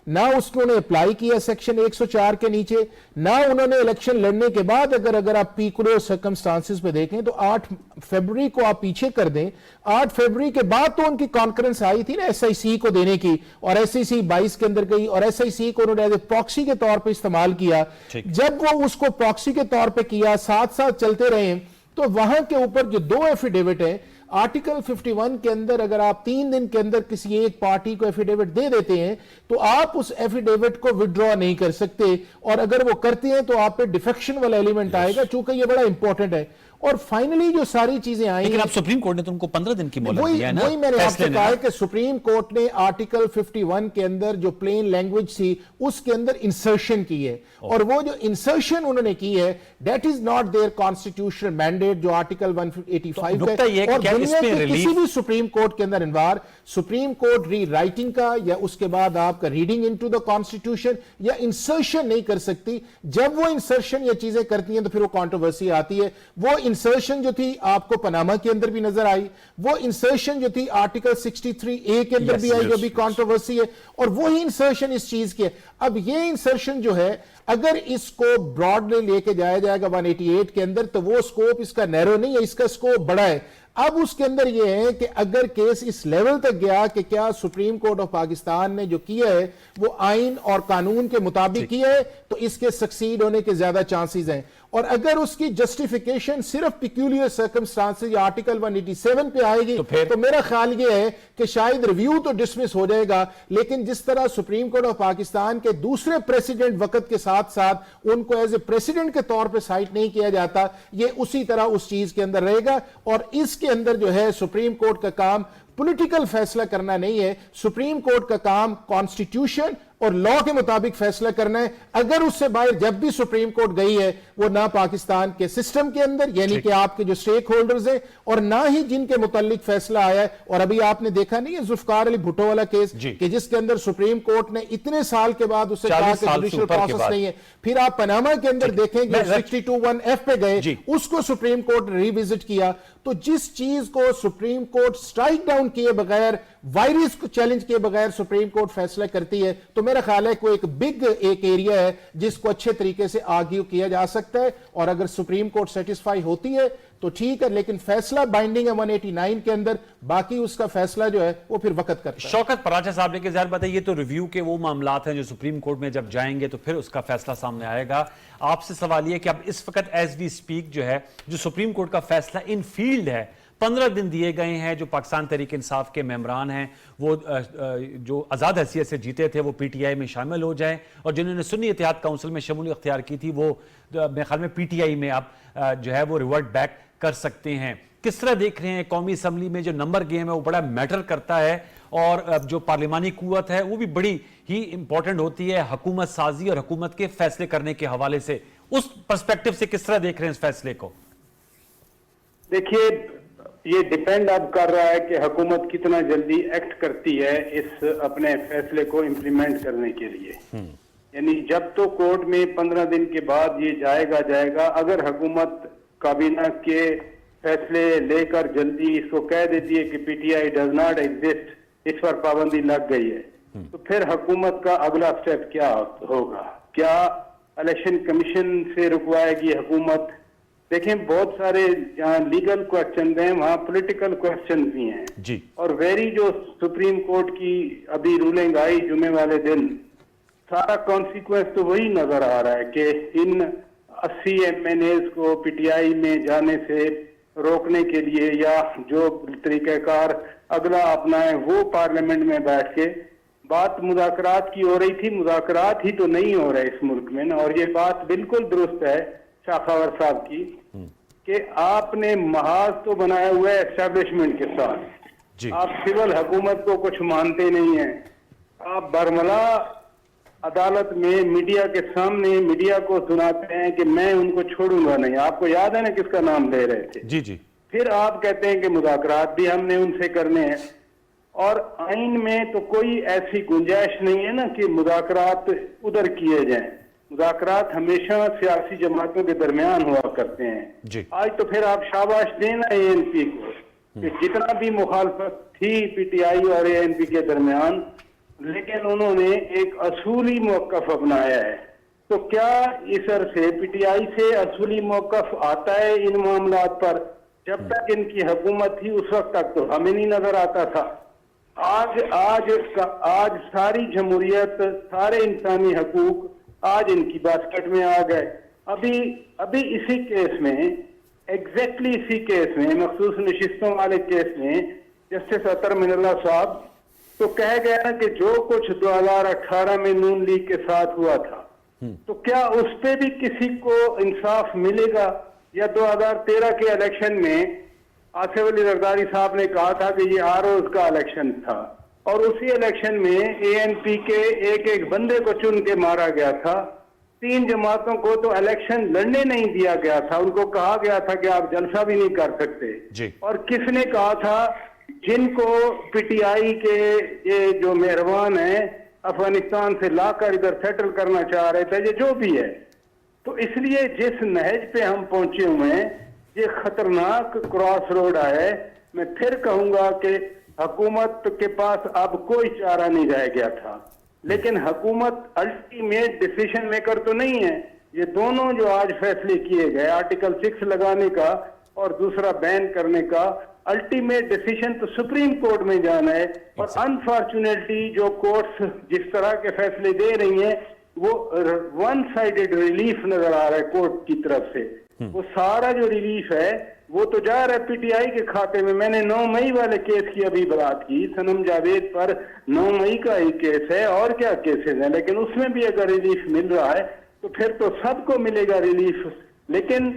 [SPEAKER 5] نہ اس کو انہیں اپلائی کیا سیکشن 104 کے نیچے, نہ انہوں نے الیکشن لڑنے کے بعد اگر آپ پیکولر سرکمسٹانسز پہ دیکھیں تو 8 فیبروری کو آپ پیچھے کر دیں, 8 فیبروری کے بعد تو ان کی کانفرنس آئی تھی نا ایس آئی سی کو دینے کی, اور ایس آئی سی 22 کے اندر گئی اور ایس آئی سی کو انہوں نے ایز اے پراکسی کے طور پہ استعمال کیا. جب وہ اس کو پراکسی کے طور پہ کیا, ساتھ ساتھ چلتے رہے, تو وہاں کے اوپر جو 2 ایفیڈیوٹ ہیں آرٹیکل 51 کے اندر اگر آپ 3 دن کے اندر کسی ایک پارٹی کو ایفیڈیوٹ دے دیتے ہیں تو آپ اس ایفیڈیوٹ کو وڈرا نہیں کر سکتے, اور اگر وہ کرتے ہیں تو آپ پہ ڈیفیکشن والا ایلیمنٹ آئے گا, چونکہ یہ بڑا امپورٹنٹ ہے. اور فائنلی جو ساری چیزیں آئیں,
[SPEAKER 2] لیکن اب سپریم کورٹ نے تو ان کو 15 دن کی مہلت دی ہے نا,
[SPEAKER 5] وہی میں نے آپ سے کہا کہ سپریم کورٹ نے آرٹیکل 51 کے اندر جو پلین لینگویج تھی اس کے اندر انسرشن کی ہے, اور وہ جو انسرشن انہوں نے کی ہے that is not their constitutional mandate جو آرٹیکل 185 ہے. اور دنیا کے کسی بھی سپریم کورٹ کے اندر انوار سپریم کورٹ ری رائٹنگ کا یا اس کے بعد آپ کا ریڈنگ انٹو دا کانسٹیٹیوشن یا انسرشن نہیں کر سکتی. جب وہ انسرشن یا چیزیں کرتی ہیں تو پھر وہ کانٹروورسی آتی ہے. وہ انسرشن جو تھی آپ کو پاناما کے اندر بھی نظر آئی, وہ انسرشن جو تھی آرٹیکل 63A کے اندر بھی آئی جو بھی کانٹروورسی ہے, اور وہی انسرشن اس چیز کی ہے. اب یہ انسرشن جو ہے اگر اس کو براڈلی لے کے جایا جائے گا 188 کے اندر تو وہ سکوپ اس کا نیرو نہیں ہے, اس کا سکوپ بڑا ہے. اب اس کے اندر یہ ہے کہ اگر کیس اس لیول تک گیا کہ کیا سپریم کورٹ آف پاکستان نے جو کیا ہے وہ آئین اور قانون کے مطابق کیا ہے تو اس کے سکسیڈ ہونے کے زیادہ چانسز ہیں. اور اگر اس کی جسٹیفیکیشن صرف پیکیولر سرکمسٹانسز یا آرٹیکل 187 پہ آئے گی تو میرا خیال یہ ہے کہ شاید ریویو تو ڈسمس ہو جائے گا, لیکن جس طرح سپریم کورٹ آف پاکستان کے دوسرے پریسیڈنٹ وقت کے ساتھ ساتھ ان کو ایز اے پریسیڈنٹ کے طور پہ سائٹ نہیں کیا جاتا, یہ اسی طرح اس چیز کے اندر رہے گا. اور اس کے اندر جو ہے سپریم کورٹ کا کام پولیٹیکل فیصلہ کرنا نہیں ہے, سپریم کورٹ کا کام کانسٹیٹیوشن اور لا کے مطابق فیصلہ کرنا ہے. اگر اس سے باہر جب بھی سپریم کورٹ گئی ہے وہ نہ پاکستان کے سسٹم کے اندر یعنی کہ آپ کے جو سٹیک ہولڈرز ہیں اور نہ ہی جن کے متعلق فیصلہ آیا ہے. اور ابھی آپ نے دیکھا نہیں ہے ذوالفقار علی بھٹو والا کیس کہ جس کے اندر سپریم کورٹ نے اتنے سال کے بعد اسے کہا کہ جوڈیشل پروسیس نہیں ہے. پھر آپ پاناما کے اندر دیکھیں کہ 62(1)(f) پہ گئے, اس کو سپریم کورٹ نے ری وزٹ کیا. تو جس چیز کو سپریم کورٹ سٹرائک ڈاؤن کیے بغیر, وائرس کو چیلنج کیے بغیر سپریم کورٹ فیصلہ کرتی ہے, تو میرا خیال ہے کوئی ایک بگ ایریا ہے جس کو اچھے طریقے سے آرگیو کیا جا سکتا ہے. اور اگر سپریم کورٹ سیٹسفائی ہوتی ہے تو ٹھیک ہے, لیکن فیصلہ بائنڈنگ ہے 189 کے اندر, باقی اس کا فیصلہ جو ہے وہ پھر وقت کرتا ہے.
[SPEAKER 2] شوکت پراچا صاحب نے کہ ظاہر بات ہے یہ تو ریویو کے وہ معاملات ہیں جو سپریم کورٹ میں جب جائیں گے تو پھر اس کا فیصلہ سامنے آئے گا. آپ سے سوال یہ کہ اب اس وقت ایز وی سپیک جو ہے جو سپریم کورٹ کا فیصلہ ان فیلڈ ہے, 15 دن دیے گئے ہیں, جو پاکستان تحریک انصاف کے ممبران ہیں وہ جو آزاد حیثیت سے جیتے تھے وہ پی ٹی آئی میں شامل ہو جائیں, اور جنہوں نے سنی اتحاد کونسل میں شمولیت اختیار کی تھی وہ میرے خیال میں پی ٹی آئی میں اب جو ہے وہ ریورٹ بیک کر سکتے ہیں. کس طرح دیکھ رہے ہیں قومی اسمبلی میں جو نمبر گیم ہے وہ بڑا میٹر کرتا ہے, اور جو پارلیمانی قوت ہے وہ بھی بڑی ہی امپورٹنٹ ہوتی ہے حکومت سازی اور حکومت کے فیصلے کرنے کے حوالے سے. اس پرسپیکٹو سے کس طرح دیکھ رہے ہیں اس فیصلے کو؟
[SPEAKER 3] دیکھیے یہ ڈیپینڈ اب کر رہا ہے کہ حکومت کتنا جلدی ایکٹ کرتی ہے اس اپنے فیصلے کو امپلیمنٹ کرنے کے لیے. یعنی جب تو کورٹ میں 15 دن کے بعد یہ جائے گا, اگر حکومت کابینہ کے فیصلے لے کر جلدی اس کو کہہ دیتی ہے کہ P T I does not exist, اس پر پابندی لگ گئی ہے, تو پھر حکومت کا اگلا سٹیپ کیا ہوگا؟ کیا الیکشن کمیشن سے رکوائے گی حکومت؟ دیکھیں بہت سارے جہاں لیگل کوسچن ہیں وہاں پولیٹیکل کوسچن بھی ہیں
[SPEAKER 2] جی, اور
[SPEAKER 3] ویری جو سپریم کورٹ کی ابھی رولنگ آئی جمعے والے دن, سارا کانسیکوینس تو وہی نظر آ رہا ہے کہ ان 80 ایم این ایز کو پی ٹی آئی میں جانے سے روکنے کے لیے یا جو طریقہ کار اگلا اپنائیں وہ پارلیمنٹ میں بیٹھ کے بات مذاکرات کی ہو رہی تھی. مذاکرات ہی تو نہیں ہو رہے اس ملک میں, اور یہ بات بالکل درست ہے شاخاور صاحب کی کہ آپ نے محاذ تو بنایا ہوا ہے اسٹیبلشمنٹ کے ساتھ, آپ سول حکومت کو کچھ مانتے نہیں ہیں. آپ برملا عدالت میں میڈیا کے سامنے میڈیا کو سناتے ہیں کہ میں ان کو چھوڑوں گا نہیں. آپ کو یاد ہے نا کس کا نام لے رہے تھے؟
[SPEAKER 2] جی جی. پھر
[SPEAKER 3] آپ کہتے ہیں کہ مذاکرات بھی ہم نے ان سے کرنے ہیں, اور آئین میں تو کوئی ایسی گنجائش نہیں ہے نا کہ مذاکرات ادھر کیے جائیں. مذاکرات ہمیشہ سیاسی جماعتوں کے درمیان ہوا کرتے ہیں.
[SPEAKER 2] جی.
[SPEAKER 3] آج تو پھر آپ شاباش دینا اے این پی کو کہ جتنا بھی مخالفت تھی پی ٹی آئی اور اے این پی کے درمیان, لیکن انہوں نے ایک اصولی موقف اپنایا ہے. تو کیا اس عرصے پی ٹی آئی سے اصولی موقف آتا ہے ان معاملات پر؟ جب تک ان کی حکومت تھی اس وقت تک تو ہمیں نہیں نظر آتا تھا. آج ساری جمہوریت, سارے انسانی حقوق آج ان کی باسکٹ میں آ گئے. ابھی اسی کیس میں, ایگزیکٹلی اسی کیس میں, مخصوص نشستوں والے کیس میں جسٹس اطہر من اللہ صاحب تو کہہ گیا نا کہ جو کچھ 2018 میں نون لیگ کے ساتھ ہوا تھا, تو کیا اس پہ بھی کسی کو انصاف ملے گا؟ یا 2013 کے الیکشن میں آصف علی زرداری صاحب نے کہا تھا کہ یہ آروز کا الیکشن تھا, اور اسی الیکشن میں اے این پی کے ایک بندے کو چن کے مارا گیا تھا. 3 جماعتوں کو تو الیکشن لڑنے نہیں دیا گیا تھا, ان کو کہا گیا تھا کہ آپ جلسہ بھی نہیں کر سکتے. اور کس نے کہا تھا؟ جن کو پی ٹی آئی کے یہ جو مہربان ہیں افغانستان سے لا کر ادھر سیٹل کرنا چاہ رہے تھے, یہ جو بھی ہے. تو اس لیے جس نہج پہ ہم پہنچے ہوئے ہیں یہ خطرناک کراس روڈ ہے. میں پھر کہوں گا کہ حکومت کے پاس اب کوئی چارہ نہیں رہ گیا تھا, لیکن حکومت الٹیمیٹ ڈیسیشن میکر تو نہیں ہے. یہ دونوں جو آج فیصلے کیے گئے آرٹیکل 6 لگانے کا اور دوسرا بین کرنے کا, الٹیمیٹ ڈیسیشن تو سپریم کورٹ میں جانا ہے. اور انفارچونیٹلی جو کورٹس جس طرح کے فیصلے دے رہی ہیں وہ ون سائیڈڈ ریلیف نظر آ رہا ہے کورٹ کی طرف سے. وہ سارا جو ریلیف ہے وہ تو جا رہا ہے پی ٹی آئی کے کھاتے میں. میں نے 9 مئی والے کیس کی ابھی بات کی, صنم جاوید پر 9 مئی کا ہی کیس ہے, اور کیا کیسز ہیں, لیکن اس میں بھی اگر ریلیف مل رہا ہے تو پھر تو سب کو ملے گا ریلیف. لیکن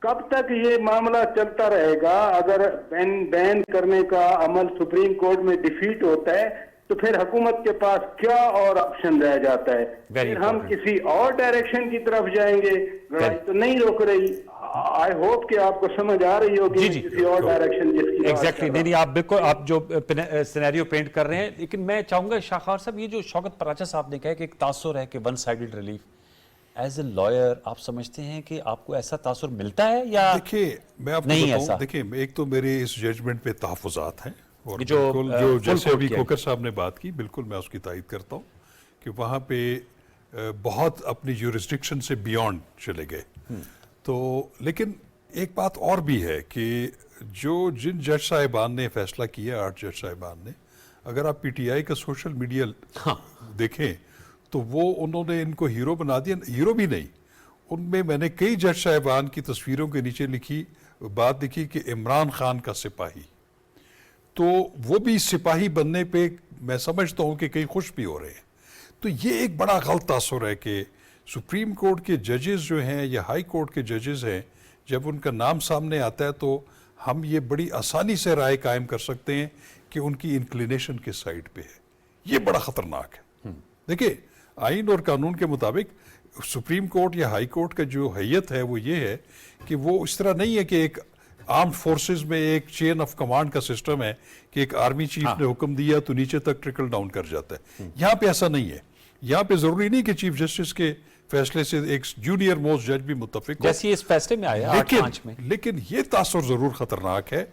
[SPEAKER 3] کب تک یہ معاملہ چلتا رہے گا؟ اگر بین کرنے کا عمل سپریم کورٹ میں ڈیفیٹ ہوتا ہے تو پھر حکومت کے پاس کیا اور آپشن رہ جاتا ہے؟
[SPEAKER 2] Very
[SPEAKER 3] پھر ہم
[SPEAKER 2] important.
[SPEAKER 3] کسی اور ڈائریکشن کی طرف جائیں گے. لڑائی تو نہیں روک رہی. آئی ہوپ کہ آپ کو سمجھ آ رہی ہوگی
[SPEAKER 2] جی.
[SPEAKER 3] کسی اور ڈائریکشن جس کی
[SPEAKER 2] ایگزیکٹلی نہیں آپ بالکل آپ جو سینیریو پینٹ کر رہے ہیں. لیکن میں چاہوں گا شاخار صاحب یہ جو شوکت پراچا صاحب نے کہا کہ ایک تاثر ہے کہ one sided relief, as a lawyer آپ سمجھتے ہیں کہ آپ کو ایسا تاثر ملتا ہے یا
[SPEAKER 1] دیکھیے میں آپ کو
[SPEAKER 2] نہیں
[SPEAKER 1] بتاؤں،
[SPEAKER 2] ایسا؟
[SPEAKER 1] دیکھیں ایک تو میرے اس ججمنٹ پہ تحفظات ہیں، اور
[SPEAKER 2] جو
[SPEAKER 1] بالکل جو جیسے
[SPEAKER 2] full
[SPEAKER 1] ابھی
[SPEAKER 2] court
[SPEAKER 1] کھوکر صاحب نے بات کی بالکل میں اس کی تائید کرتا ہوں کہ وہاں پہ بہت اپنی جورسڈکشن سے بیونڈ چلے گئے. تو لیکن ایک بات اور بھی ہے کہ جن جج صاحبان نے فیصلہ کیا، 8 جج صاحبان نے، اگر آپ پی ٹی آئی کا سوشل میڈیا دیکھیں تو وہ انہوں نے ان کو ہیرو بنا دیا. ہیرو بھی نہیں، ان میں نے کئی جج صاحبان کی تصویروں کے نیچے بات لکھی کہ عمران خان کا سپاہی. تو وہ بھی سپاہی بننے پہ میں سمجھتا ہوں کہ کئی خوش بھی ہو رہے ہیں. تو یہ ایک بڑا غلط تاثر ہے کہ سپریم کورٹ کے ججز جو ہیں یا ہائی کورٹ کے ججز ہیں، جب ان کا نام سامنے آتا ہے تو ہم یہ بڑی آسانی سے رائے قائم کر سکتے ہیں کہ ان کی انکلینیشن کس سائڈ پہ ہے. یہ بڑا خطرناک ہے. دیکھیں آئین اور قانون کے مطابق سپریم کورٹ یا ہائی کورٹ کا جو حیت ہے وہ یہ ہے کہ وہ اس طرح نہیں ہے کہ ایک آرمڈ فورسز میں ایک چین آف کمانڈ کا سسٹم ہے کہ ایک آرمی چیف نے حکم دیا تو نیچے تک ٹرکل ڈاؤن کر جاتا ہے. یہاں پہ ایسا نہیں ہے. یہاں پہ ضروری نہیں کہ چیف جسٹس کے فیصلے سے ایک جونیئر موسٹ جج بھی متفق ہو،
[SPEAKER 2] جیسے اس فیصلے میں آیا 8-5 میں.
[SPEAKER 1] لیکن یہ تاثر ضرور خطرناک ہے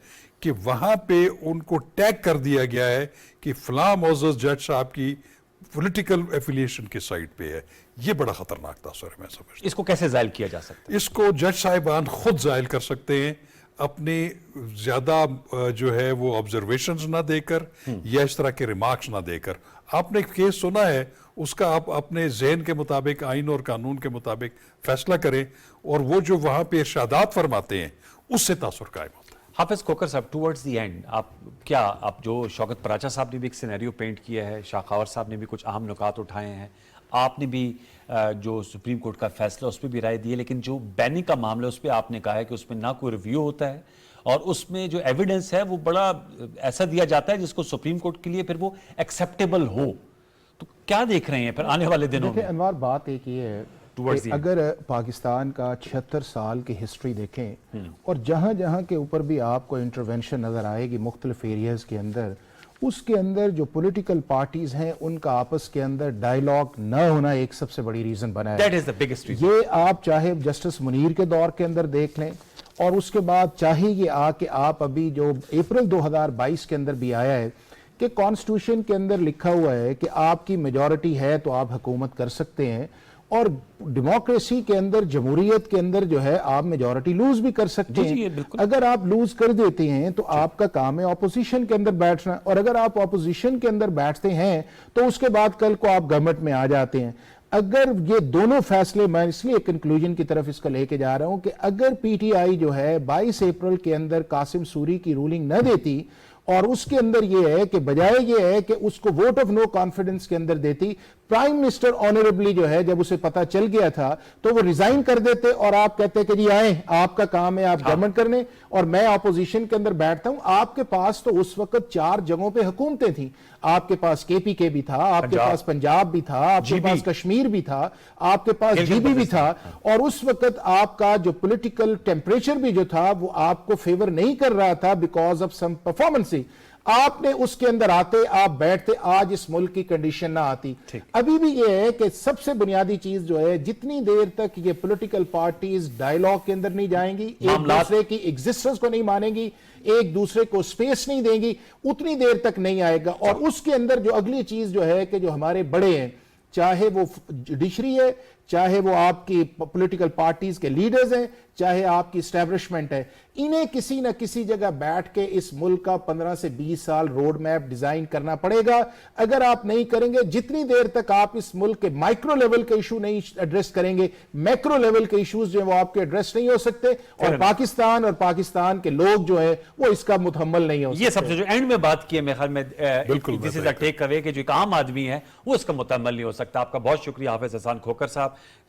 [SPEAKER 1] کہ وہاں پہ ان کو ٹیگ کر دیا گیا ہے کہ فلاں معزز جج صاحب کی پولیٹیکل ایفیلیشن کے سائٹ پہ ہے. یہ بڑا خطرناک تاثر ہے. میں سمجھتا
[SPEAKER 2] اس کو کیسے زائل کیا جا سکتا ہے؟
[SPEAKER 1] اس کو جج صاحبان خود زائل کر سکتے ہیں اپنے زیادہ جو ہے وہ آبزرویشنز نہ دے کر یا اس طرح کے ریمارکس نہ دے کر. آپ نے ایک کیس سنا ہے، اس کا آپ اپنے ذہن کے مطابق آئین اور قانون کے مطابق فیصلہ کریں، اور وہ جو وہاں پہ ارشادات فرماتے ہیں اس سے تاثر قائم ہوتا ہے.
[SPEAKER 2] حافظ کھوکر صاحب ٹورڈز دی اینڈ آپ جو شوکت پراچا صاحب نے بھی ایک سینیریو پینٹ کیا ہے، شاخاور صاحب نے بھی کچھ اہم نکات اٹھائے ہیں، آپ نے بھی جو سپریم کورٹ کا فیصلہ اس پہ بھی رائے دی ہے، لیکن جو بیننگ کا معاملہ اس پہ آپ نے کہا ہے کہ اس میں نہ کوئی ریویو ہوتا ہے اور اس میں جو ایویڈنس ہے وہ بڑا ایسا دیا جاتا ہے جس کو سپریم کورٹ کے لیے پھر وہ ایکسیپٹیبل ہو. تو کیا دیکھ رہے ہیں پھر آنے والے دنوں میں؟
[SPEAKER 5] دیکھیں انوار، بات ایک یہ ہے کہ اگر پاکستان کا 76 سال کی ہسٹری دیکھیں اور جہاں جہاں کے اوپر بھی آپ کو انٹرونشن نظر آئے گی مختلف ایریاز کے اندر، اس کے اندر جو پولیٹیکل پارٹیز ہیں ان کا آپس کے اندر ڈائیلاگ نہ ہونا ایک سب سے بڑی ریزن بنا ہے.
[SPEAKER 2] That is the biggest reason.
[SPEAKER 5] یہ آپ چاہے جسٹس منیر کے دور کے اندر دیکھ لیں، اور اس کے بعد چاہے یہ کہ آپ ابھی جو اپریل 2022 کے اندر بھی آیا ہے کہ کانسٹیٹیوشن کے اندر لکھا ہوا ہے کہ آپ کی میجورٹی ہے تو آپ حکومت کر سکتے ہیں، اور ڈیموکریسی کے اندر، جمہوریت کے اندر جو ہے آپ میجورٹی لوز بھی کر سکتے ہیں. اگر آپ لوز کر دیتے ہیں تو آپ کا کام ہے اپوزیشن کے اندر بیٹھنا، اور اگر آپ اپوزیشن کے اندر بیٹھتے ہیں تو اس کے بعد کل کو آپ گورنمنٹ میں آ جاتے ہیں. اگر یہ دونوں فیصلے، میں اس لیے کنکلوژن کی طرف اس کا لے کے جا رہا ہوں کہ اگر پی ٹی آئی جو ہے 22 اپریل کے اندر قاسم سوری کی رولنگ نہ دیتی، اور اس کے اندر یہ ہے کہ بجائے یہ ہے کہ اس کو ووٹ آف نو کانفیڈنس کے اندر دیتی، پرائم منسٹر آنریبلی جو ہے جب اسے پتا چل گیا تھا تو وہ ریزائن کر دیتے اور آپ کہتے کہ جی آئیں، آپ کا کام ہے آپ گورنمنٹ کرنے اور میں اپوزیشن کے اندر بیٹھتا ہوں. آپ کے پاس تو اس وقت 4 جگہوں پہ حکومتیں تھیں. آپ کے پاس کے پی کے بھی تھا، آپ کے پاس پنجاب بھی تھا، آپ کے پاس کشمیر بھی تھا، آپ کے پاس جی بی بھی تھا، اور اس وقت آپ کا جو پولیٹیکل ٹیمپریچر بھی جو تھا وہ آپ کو فیور نہیں کر رہا تھا بیکاز آف سم پرفارمنس. آپ نے اس کے اندر آتے، آپ بیٹھتے، آج اس ملک کی کنڈیشن نہ آتی. ابھی بھی یہ ہے کہ سب سے بنیادی چیز جو ہے، جتنی دیر تک یہ پولیٹیکل پارٹیز ڈائیلاگ کے اندر نہیں جائیں گی، ایک دوسرے کی ایگزسٹنس کو نہیں مانیں گی، ایک دوسرے کو سپیس نہیں دیں گی، اتنی دیر تک نہیں آئے گا. اور اس کے اندر جو اگلی چیز جو ہے کہ جو ہمارے بڑے ہیں، چاہے وہ جوڈیشری ہے، چاہے وہ آپ کی پولیٹیکل پارٹیز کے لیڈرز ہیں، چاہے آپ کی اسٹیبلشمنٹ ہے، انہیں کسی نہ کسی جگہ بیٹھ کے اس ملک کا 15 سے 20 سال روڈ میپ ڈیزائن کرنا پڑے گا. اگر آپ نہیں کریں گے، جتنی دیر تک آپ اس ملک کے مائکرو لیول کے ایشو نہیں ایڈریس کریں گے، میکرو لیول کے ایشوز جو ہیں وہ آپ کے ایڈریس نہیں ہو سکتے، اور پاکستان کے لوگ جو ہے وہ اس کا متحمل نہیں ہو سکتے.
[SPEAKER 2] یہ سب سے جو اینڈ میں بات کی ہے، میرے خیال میں دس از اے ٹیک اوے کہ جو ایک عام آدمی ہے وہ اس کا متحمل نہیں ہو سکتا. آپ کا بہت شکریہ حافظ حسان کھوکر صاحب.